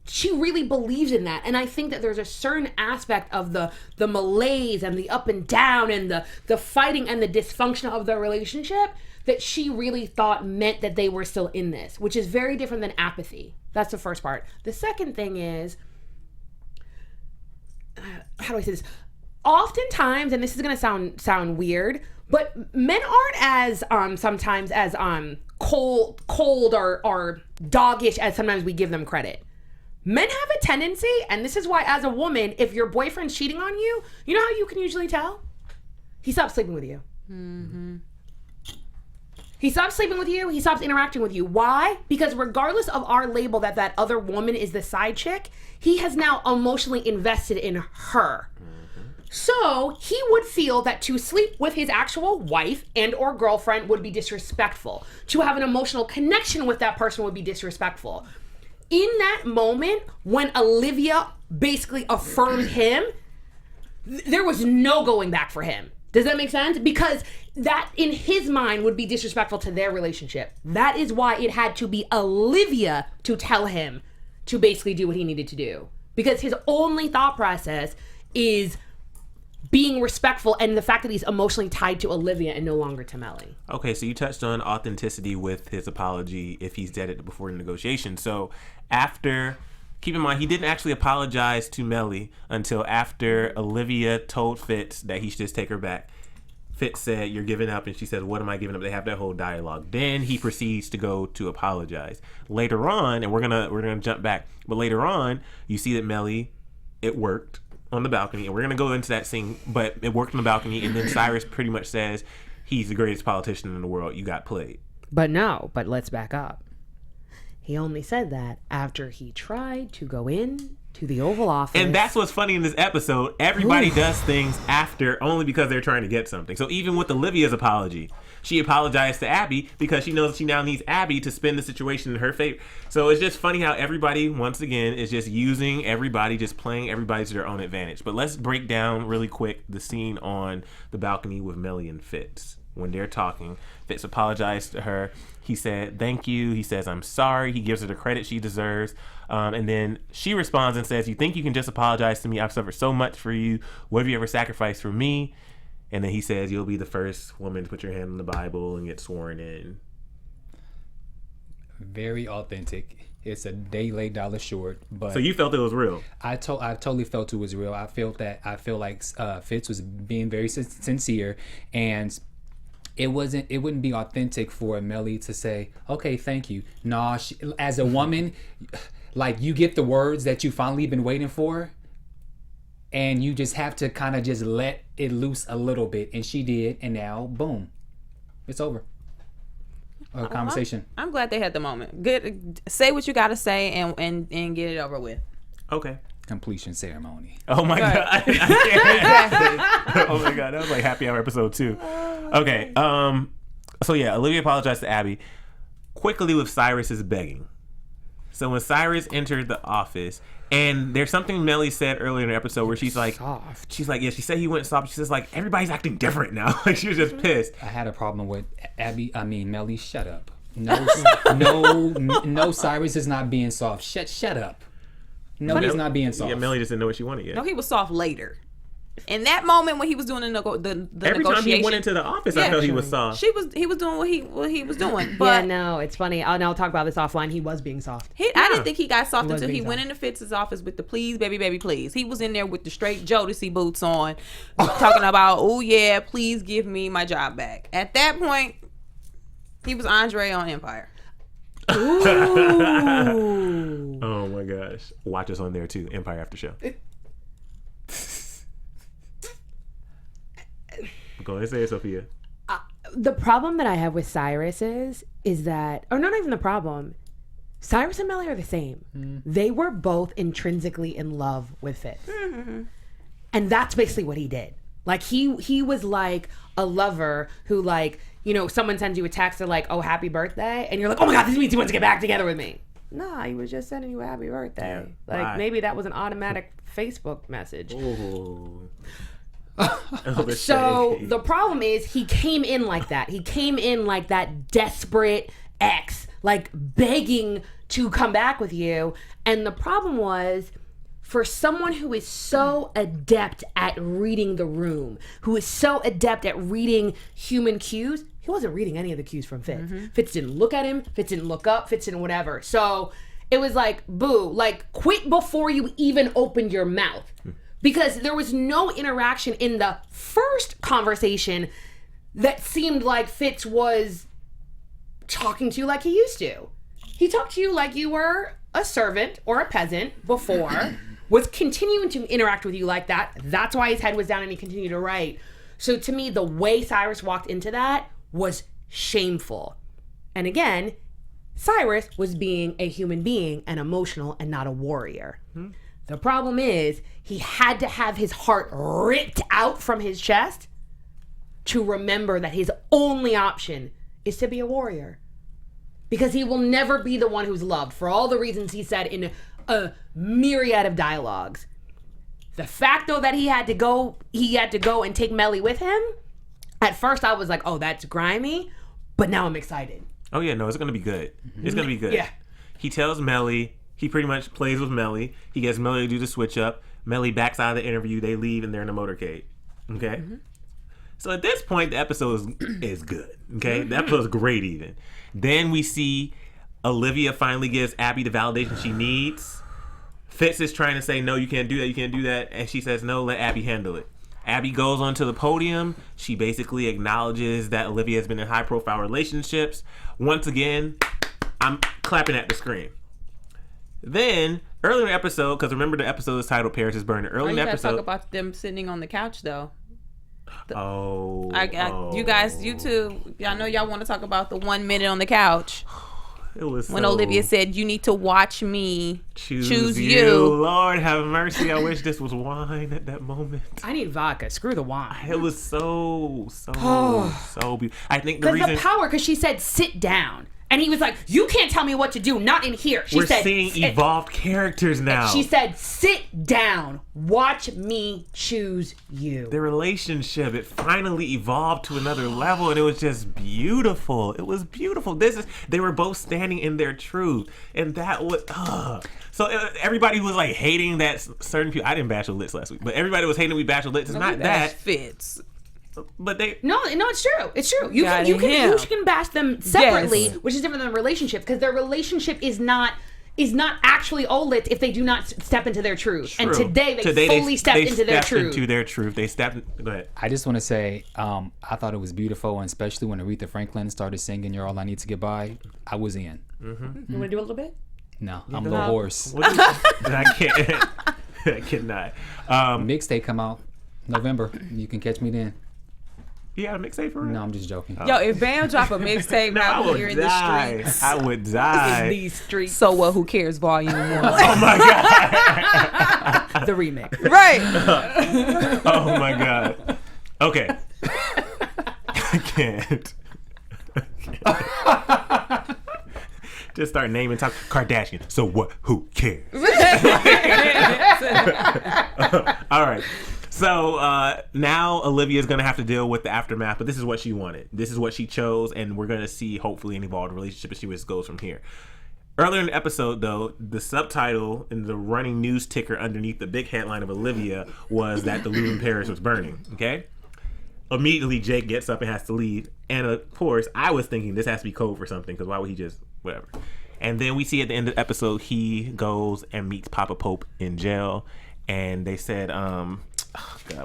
she really believes in that. And I think that there's a certain aspect of the malaise and the up and down and the fighting and the dysfunction of the relationship that she really thought meant that they were still in this, which is very different than apathy. That's the first part. The second thing is, how do I say this? Oftentimes, and this is going to sound weird, but men aren't as sometimes as cold or doggish as sometimes we give them credit. Men have a tendency, and this is why as a woman, if your boyfriend's cheating on you, you know how you can usually tell? He stops sleeping with you. He stops sleeping with you. He stops interacting with you. Why? Because regardless of our label that other woman is the side chick, he has now emotionally invested in her. So he would feel that to sleep with his actual wife and or girlfriend would be disrespectful. To have an emotional connection with that person would be disrespectful. In that moment, when Olivia basically affirmed him, there was no going back for him. Does that make sense? Because that, in his mind, would be disrespectful to their relationship. That is why it had to be Olivia to tell him to basically do what he needed to do. Because his only thought process is being respectful and the fact that he's emotionally tied to Olivia and no longer to Mellie. Okay, so you touched on authenticity with his apology if he's dead it before the negotiation. So after, keep in mind, he didn't actually apologize to Mellie until after Olivia told Fitz that he should just take her back. Fitz said, "You're giving up," and she said, "What am I giving up?" They have that whole dialogue. Then he proceeds to go to apologize. Later on, and we're gonna jump back, but later on, you see that Mellie, it worked on the balcony, and we're gonna go into that scene, but it worked on the balcony, and then Cyrus pretty much says, "He's the greatest politician in the world. You got played." But let's back up. He only said that after he tried to go in to the Oval Office. And that's what's funny in this episode. Everybody does things after only because they're trying to get something. So even with Olivia's apology, she apologized to Abby because she knows she now needs Abby to spin the situation in her favor. So it's just funny how everybody, once again, is just using everybody, just playing everybody to their own advantage. But let's break down really quick the scene on the balcony with Mellie and Fitz. When they're talking, Fitz apologized to her. He said, "Thank you." He says, "I'm sorry." He gives her the credit she deserves. And then she responds and says, "You think you can just apologize to me? I've suffered so much for you. What have you ever sacrificed for me?" And then he says, "You'll be the first woman to put your hand on the Bible and get sworn in." Very authentic. It's a day late, dollar short. But so you felt it was real? I totally felt it was real. I feel like Fitz was being very sincere, and it wouldn't be authentic for Mellie to say, "Okay, thank you." Nah, as a woman, like, you get the words that you finally been waiting for, and you just have to kind of just let it loose a little bit, and she did, and now boom, it's over. Conversation. I'm glad they had the moment. Good, say what you got to say and get it over with. Okay. Completion ceremony. Oh my god! Exactly. Oh my god, that was like Happy Hour episode 2. Okay. So yeah, Olivia apologized to Abby. Quickly with Cyrus's begging. So when Cyrus entered the office, and there's something Mellie said earlier in the episode where she's like, soft. She's like, yeah, she said he went soft. She says like, everybody's acting different now. Like, she was just pissed. I had a problem with Mellie. Shut up. No, Cyrus is not being soft. Shut up. No, he's not being soft. Yeah, Mellie just didn't know what she wanted yet. No, he was soft later. In that moment when he was doing the every negotiation, time he went into the office, I felt he was soft. He was doing what he was doing. But yeah, no, it's funny. I'll talk about this offline. He was being soft. I didn't think he got soft until he went into Fitz's office with the "please, baby, please." He was in there with the straight Jodeci boots on, talking about, "Oh yeah, please give me my job back." At that point, he was Andre on Empire. Ooh. Oh my gosh. Watch us on there too. Empire After Show. Go ahead and say it, Sophia. The problem that I have with Cyrus is that, or not even the problem, Cyrus and Mellie are the same. They were both intrinsically in love with Fitz. And that's basically what he did. Like, he was like a lover who, like, you know, someone sends you a text, they're like, oh, happy birthday. And you're like, oh my God, this means he wants to get back together with me. Nah, he was just sending you a happy birthday. Yeah, like, maybe that was an automatic Facebook message. Ooh. So the problem is he came in like that. He came in like that desperate ex, like begging to come back with you. And the problem was, for someone who is so adept at reading the room, who is so adept at reading human cues, he wasn't reading any of the cues from Fitz. Fitz didn't look at him. Fitz didn't look up. Fitz didn't whatever. So it was like, boo, like, quit before you even opened your mouth. Because there was no interaction in the first conversation that seemed like Fitz was talking to you like he used to. He talked to you like you were a servant or a peasant before, was continuing to interact with you like that. That's why his head was down and he continued to write. So to me, the way Cyrus walked into that was shameful. And again, Cyrus was being a human being and emotional and not a warrior. The problem is he had to have his heart ripped out from his chest to remember that his only option is to be a warrior. Because he will never be the one who's loved for all the reasons he said in a myriad of dialogues. The fact, though, that he had to go and take Mellie with him, at first I was like, oh, that's grimy, but now I'm excited. Oh yeah, no, it's gonna be good. It's gonna be good. Yeah. He tells Mellie, he pretty much plays with Mellie. He gets Mellie to do the switch up. Mellie backs out of the interview. They leave and they're in a motorcade. Okay? So at this point, the episode is good. Okay? The episode's great even. Then we see Olivia finally gives Abby the validation she needs. Fitz is trying to say, no, you can't do that, you can't do that. And she says, no, let Abby handle it. Abby goes onto the podium. She basically acknowledges that Olivia has been in high-profile relationships. Once again, I'm clapping at the screen. Then, early in the episode, because remember the episode is titled Paris is Burning. Early in the episode... talk about them sitting on the couch, though. You guys, you two, I know y'all want to talk about the 1 minute on the couch. It was when Olivia said, you need to watch me choose you. Lord have mercy. I wish this was wine at that moment. I need vodka. Screw the wine. It was so beautiful. I think the reason... the power, because she said, sit down. And he was like, you can't tell me what to do, not in here. We're seeing evolved characters now. She said, sit down. Watch me choose you. Their relationship, it finally evolved to another level, and it was just beautiful. It was beautiful. They were both standing in their truth. And that was... So everybody was like hating that certain people... I didn't bash the Lits last week, but everybody was hating we bash the Lits. It's not that. Fits. But they no, it's true. It's true. You can bash them separately, which is different than a relationship, because their relationship is not actually OLIT if they do not step into their truth. True. And today they fully stepped into their truth. They stepped. Go ahead. I just want to say, I thought it was beautiful, and especially when Aretha Franklin started singing "You're All I Need to Get By," I was in. You want to do a little bit? No, I'm a little hoarse. I can't. I cannot. Mixtape come out November. You can catch me then. You got a mixtape for real? No, I'm just joking. Yo, if Bamm drop a mixtape out here in the streets, I would die. In these streets. So what? Who cares? Volume 1. Oh my god. The remix. Right. Oh my god. Okay. I can't. Just start naming top Kardashian. So what? Who cares? All right. So now Olivia's going to have to deal with the aftermath, but this is what she wanted. This is what she chose, and we're going to see hopefully an evolved relationship and see where this goes from here. Earlier in the episode, though, the subtitle and the running news ticker underneath the big headline of Olivia was that the Louvre in Paris was burning, okay? Immediately, Jake gets up and has to leave. And, of course, I was thinking this has to be code for something, because why would he just, whatever. And then we see at the end of the episode, he goes and meets Papa Pope in jail. And they said,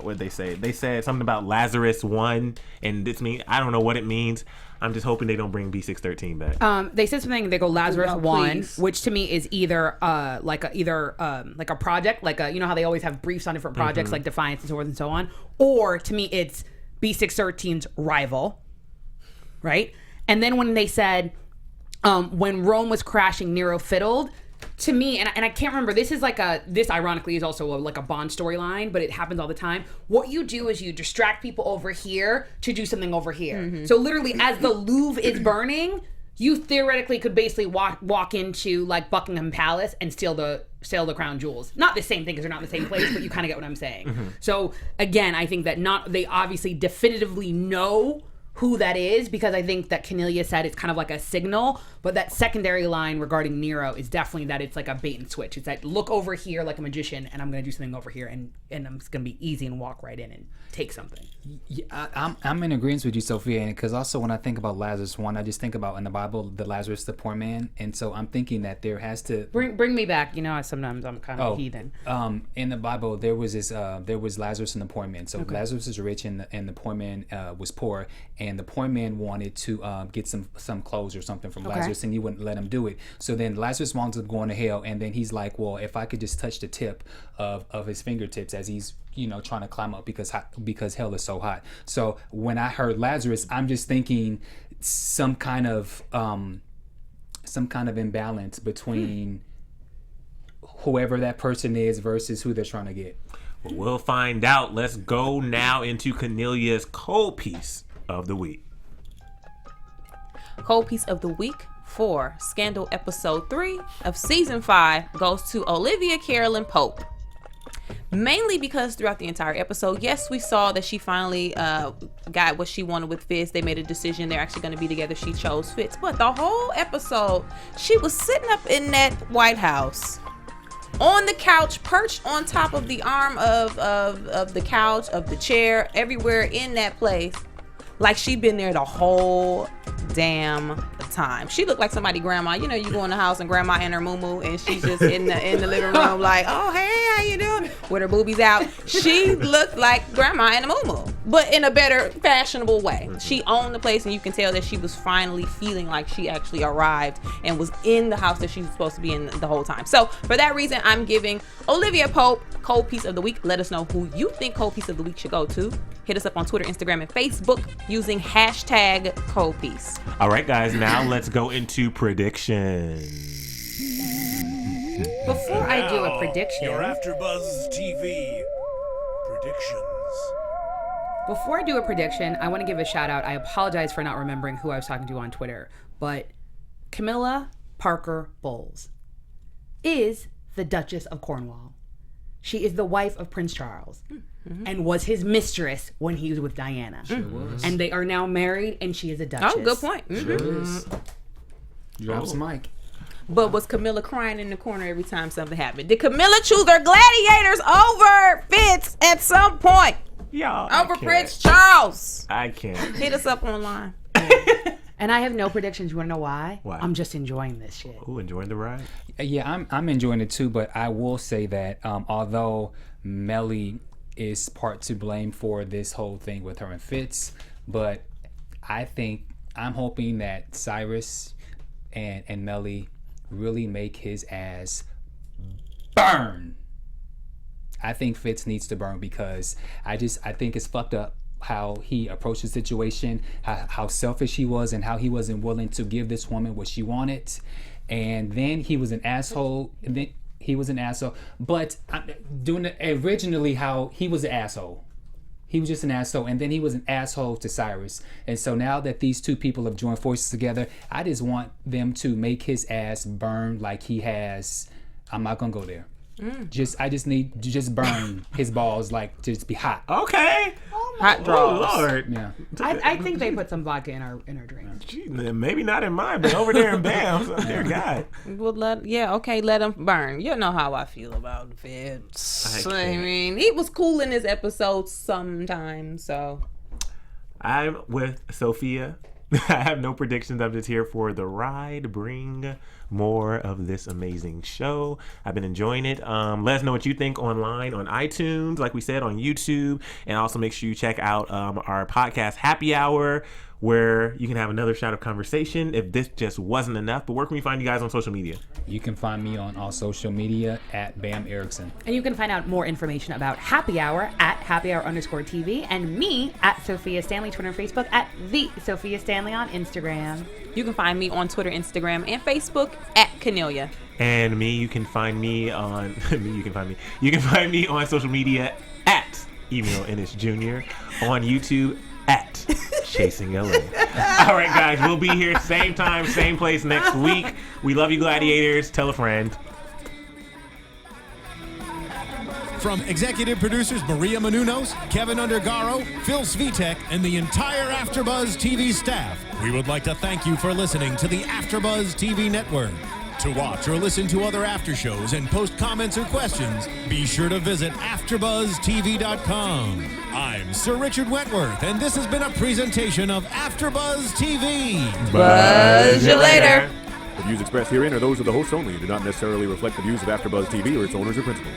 what did they say? They said something about Lazarus 1, and I don't know what it means. I'm just hoping they don't bring B613 back. They said something. They go Lazarus 1, please. which to me is either like a project, like you know how they always have briefs on different projects like Defiance and so forth and so on, or to me it's B613's rival, right? And then when they said when Rome was crashing, Nero fiddled. To me, and I can't remember, this ironically is also like a Bond storyline, but it happens all the time. What you do is you distract people over here to do something over here. So literally, as the Louvre is burning, you theoretically could basically walk into like Buckingham Palace and steal the crown jewels. Not the same thing because they're not in the same place, but you kind of get what I'm saying. So again, I think that they obviously definitively know who that is, because I think that Kennelia said it's kind of like a signal, but that secondary line regarding Nero is definitely that it's like a bait and switch. It's that look over here like a magician, and I'm going to do something over here, and I'm just going to be easy and walk right in and take something. Yeah, I'm in agreement with you, Sophia, because also when I think about Lazarus 1, I just think about in the Bible the Lazarus, the poor man, and so I'm thinking that there has to bring me back. You know, sometimes I'm kind of a heathen. In the Bible, there was Lazarus and the poor man. So Lazarus is rich, and the poor man was poor, and the poor man wanted to get some clothes or something from Lazarus, and he wouldn't let him do it. So then Lazarus winds up going to hell, and then he's like, well, if I could just touch the tip of his fingertips as he's trying to climb up because hell is so hot. So when I heard Lazarus, I'm just thinking some kind of imbalance between whoever that person is versus who they're trying to get. Well, we'll find out. Let's go now into Kennelia's cold piece of the week. Cold piece of the week for Scandal episode 3 of season 5 goes to Olivia Carolyn Pope. Mainly because throughout the entire episode, yes, we saw that she finally got what she wanted with Fitz. They made a decision. They're actually going to be together. She chose Fitz. But the whole episode, she was sitting up in that White House on the couch, perched on top of the arm of the couch, of the chair, everywhere in that place. Like she'd been there the whole damn time. She looked like somebody grandma. You go in the house and grandma in her muumuu and she's just in the living room like, oh, hey, how you doing? With her boobies out. She looked like grandma in a muumuu, but in a better, fashionable way. She owned the place, and you can tell that she was finally feeling like she actually arrived and was in the house that she was supposed to be in the whole time. So for that reason, I'm giving Olivia Pope Cold Piece of the Week. Let us know who you think Cold Piece of the Week should go to. Hit us up on Twitter, Instagram, and Facebook using hashtag Cold Piece. All right, guys, now let's go into predictions. Before I do a prediction, Your AfterBuzz TV predictions. Before I do a prediction, I want to give a shout out. I apologize for not remembering who I was talking to on Twitter, but Camilla Parker Bowles is the Duchess of Cornwall. She is the wife of Prince Charles and was his mistress when he was with Diana. Sure was. And they are now married, and she is a duchess. Oh, good point. Sure is. Drops mic. But was Camilla crying in the corner every time something happened? Did Camilla choose her gladiators over Fitz at some point? Y'all, Over Prince Charles? I can't. Hit us up online. And I have no predictions. You want to know why? Why? I'm just enjoying this shit. Ooh, enjoying the ride. Yeah, I'm enjoying it too, but I will say that although Mellie is part to blame for this whole thing with her and Fitz, but I'm hoping that Cyrus and Mellie really make his ass burn. I think Fitz needs to burn because I think it's fucked up how he approached the situation, how selfish he was, and how he wasn't willing to give this woman what she wanted. And then he was an asshole. But doing it originally how he was an asshole. He was just an asshole, and then he was an asshole to Cyrus. And so now that these two people have joined forces together, I just want them to make his ass burn like he has. I'm not gonna go there. I just need to just burn his balls, like just be hot. Okay. Hot draws. Oh, Lord. Yeah. I think they put some vodka in our drink. Gee, maybe not in mine, but over there in Bamm, dear God. Well, let him burn. You know how I feel about Fitz. I mean, he was cool in his episodes sometimes, so. I'm with Sophia. I have no predictions. I'm just here for the ride. Bring more of this amazing show. I've been enjoying it. Let us know what you think online on iTunes, like we said, on YouTube, and also make sure you check out our podcast Happy Hour, where you can have another shot of conversation if this just wasn't enough. But where can we find you guys on social media? You can find me on all social media at Bamm Ericson. And you can find out more information about Happy Hour at happyhour_TV, and me at Sofia Stanley, Twitter and Facebook at the Sofia Stanley on Instagram. You can find me on Twitter, Instagram, and Facebook at Kennelia. And me, you can find me on you can find me on social media at Emile Ennis Jr, on YouTube at Chasing LA. All right, guys, we'll be here same time, same place next week. We love you, gladiators. Tell a friend. From executive producers Maria Menounos, Kevin Undergaro, Phil Svitek, and the entire AfterBuzz TV staff, we would like to thank you for listening to the AfterBuzz TV network. To watch or listen to other after shows and post comments or questions, be sure to visit AfterBuzzTV.com. I'm Sir Richard Wentworth, and this has been a presentation of AfterBuzz TV. Buzz you later. The views expressed herein are those of the hosts only and do not necessarily reflect the views of AfterBuzz TV or its owners or principals.